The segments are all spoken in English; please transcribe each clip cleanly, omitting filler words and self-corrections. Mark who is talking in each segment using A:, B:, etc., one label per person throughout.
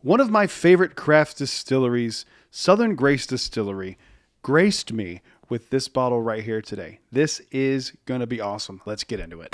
A: One of my favorite craft distilleries, Southern Grace Distillery, graced me with this bottle right here today. This is going to be awesome. Let's get into it.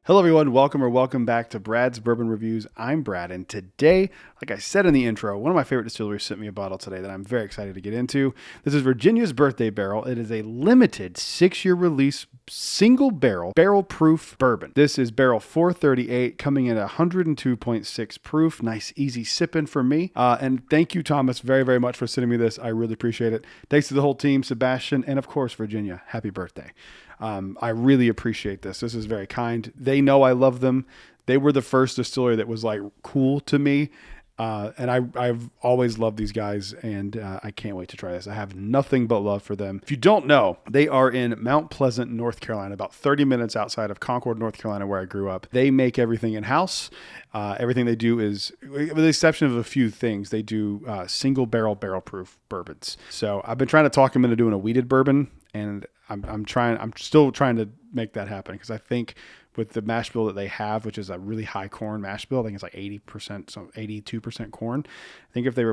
A: Hello everyone, welcome back to Brad's Bourbon Reviews. I'm Brad, and today, like I said in the intro, one of my favorite distilleries sent me a bottle today that I'm very excited to get into. This is Virginia's Birthday Barrel. It is a limited 6-year release, single barrel proof bourbon. This is barrel 438, coming in at 102.6 proof. Nice, easy sipping for me. And thank you, Thomas, very, very much for sending me this. I really appreciate it. Thanks to the whole team, Sebastian, and of course, Virginia. Happy birthday. I really appreciate this. This is very kind. They know I love them. They were the first distillery that was like cool to me. And I've always loved these guys, and I can't wait to try this. I have nothing but love for them. If you don't know, they are in Mount Pleasant, North Carolina, about 30 minutes outside of Concord, North Carolina, where I grew up. They make everything in-house. Everything they do is, with the exception of a few things, they do single barrel proof bourbons. So I've been trying to talk them into doing a wheated bourbon, and I'm still trying to make that happen, because I think with the mash bill that they have, which is a really high corn mash bill, I think it's like 80%, so 82% corn. I think if they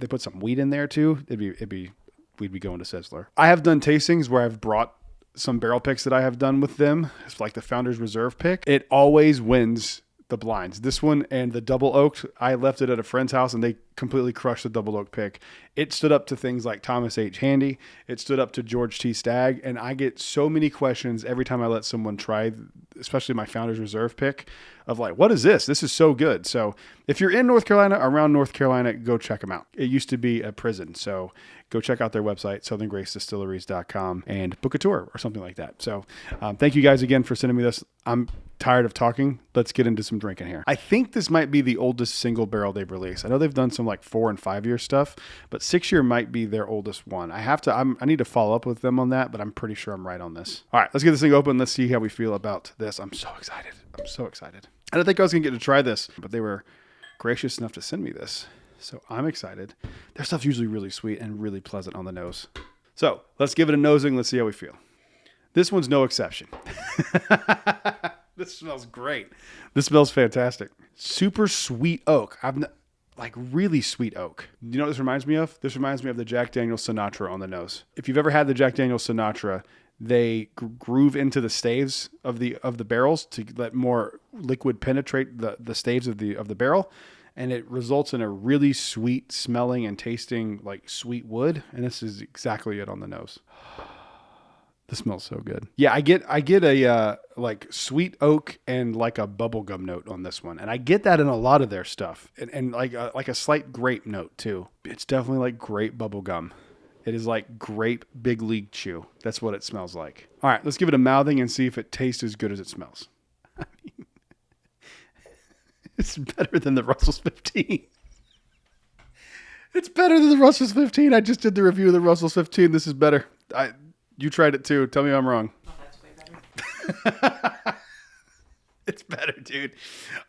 A: put some wheat in there too, we'd be going to Sizzler. I have done tastings where I've brought some barrel picks that I have done with them. It's like the Founder's Reserve pick. It always wins the blinds. This one and the double oaked, I left it at a friend's house and they completely crushed the double oak pick. It stood up to things like Thomas H. Handy. It stood up to George T. Stagg. And I get so many questions every time I let someone try, especially my Founder's Reserve pick, of like, what is this? This is so good. So if you're in North Carolina, around North Carolina, go check them out. It used to be a prison. So go check out their website, southerngracedistilleries.com, and book a tour or something like that. So thank you guys again for sending me this. I'm tired of talking. Let's get into some drinking here. I think this might be the oldest single barrel they've released. I know they've done some like 4 and 5 year stuff, but 6-year might be their oldest one. I need to follow up with them on that, but I'm pretty sure I'm right on this. All right, let's get this thing open. Let's see how we feel about this. I'm so excited. I didn't think I was going to get to try this, but they were gracious enough to send me this. So I'm excited. Their stuff's usually really sweet and really pleasant on the nose. So let's give it a nosing. Let's see how we feel. This one's no exception. This smells great. This smells fantastic. Super sweet oak. Really sweet oak. You know what this reminds me of? This reminds me of the Jack Daniel's Sinatra on the nose. If you've ever had the Jack Daniel's Sinatra, they groove into the staves of the barrels to let more liquid penetrate the staves of the barrel, and it results in a really sweet smelling and tasting like sweet wood. And this is exactly it on the nose. This smells so good. Yeah, I get a like sweet oak and like a bubblegum note on this one. And I get that in a lot of their stuff. And like a slight grape note too. It's definitely like grape bubblegum. It is like grape big league chew. That's what it smells like. All right, let's give it a mouthing and see if it tastes as good as it smells. I mean, it's better than the Russell's 15. It's better than the Russell's 15. I just did the review of the Russell's 15. This is better. You tried it too. Tell me I'm wrong. Oh, that's way better. It's better, dude.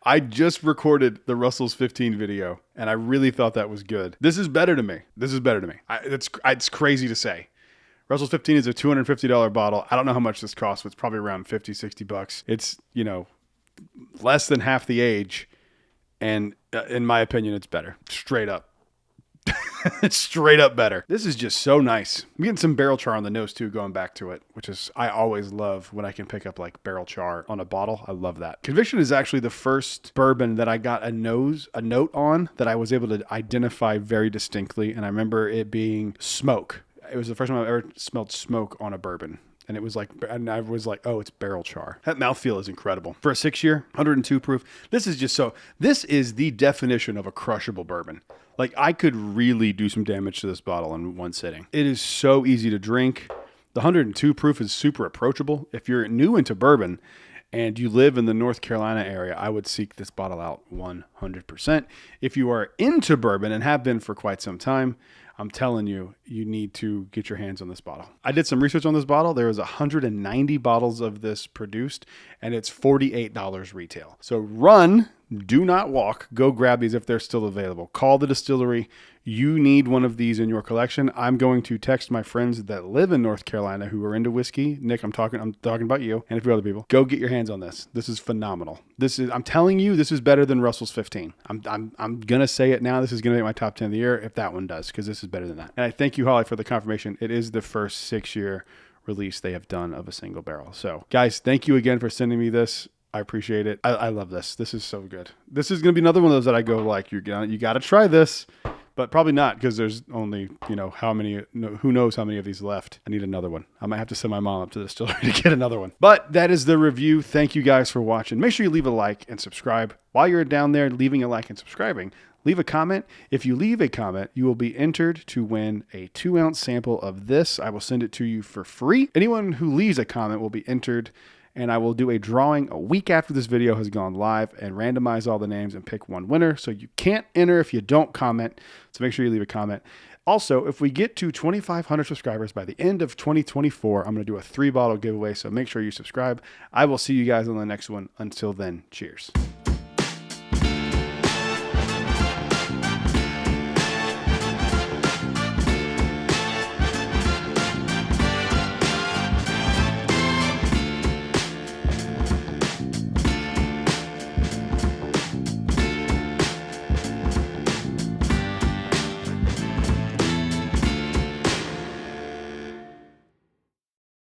A: I just recorded the Russell's 15 video, and I really thought that was good. This is better to me. It's crazy to say. Russell's 15 is a $250 bottle. I don't know how much this costs. It's probably around $50-$60. It's, less than half the age, and in my opinion, it's better. Straight up. It's straight up better. This is just so nice. I'm getting some barrel char on the nose too, going back to it, which is, I always love when I can pick up like barrel char on a bottle. I love that. Conviction is actually the first bourbon that I got a note on that I was able to identify very distinctly. And I remember it being smoke. It was the first time I've ever smelled smoke on a bourbon. And I was like, oh, it's barrel char. That mouthfeel is incredible. For a 6-year, 102 proof, this is the definition of a crushable bourbon. Like, I could really do some damage to this bottle in one sitting. It is so easy to drink. The 102 proof is super approachable. If you're new into bourbon and you live in the North Carolina area, I would seek this bottle out 100%. If you are into bourbon and have been for quite some time, I'm telling you, you need to get your hands on this bottle. I did some research on this bottle. There was 190 bottles of this produced, and it's $48 retail. So run do not walk. Go grab these if they're still available. Call the distillery. You need one of these in your collection. I'm going to text my friends that live in North Carolina who are into whiskey. Nick, I'm talking about you and a few other people. Go get your hands on this. This is phenomenal. I'm telling you, this is better than Russell's 15. I'm gonna say it now. This is gonna make my top 10 of the year if that one does, because this is better than that. And I thank you, Holly, for the confirmation. It is the first 6-year release they have done of a single barrel. So guys, thank you again for sending me this. I appreciate it. I love this. This is so good. This is going to be another one of those that I go like, you got to try this, but probably not, because there's only, how many, who knows how many of these left. I need another one. I might have to send my mom up to the distillery to get another one. But that is the review. Thank you guys for watching. Make sure you leave a like and subscribe. While you're down there leaving a like and subscribing, leave a comment. If you leave a comment, you will be entered to win a 2-ounce sample of this. I will send it to you for free. Anyone who leaves a comment will be entered, and I will do a drawing a week after this video has gone live and randomize all the names and pick one winner. So you can't enter if you don't comment. So make sure you leave a comment. Also, if we get to 2,500 subscribers by the end of 2024, I'm going to do a 3-bottle giveaway. So make sure you subscribe. I will see you guys on the next one. Until then, cheers.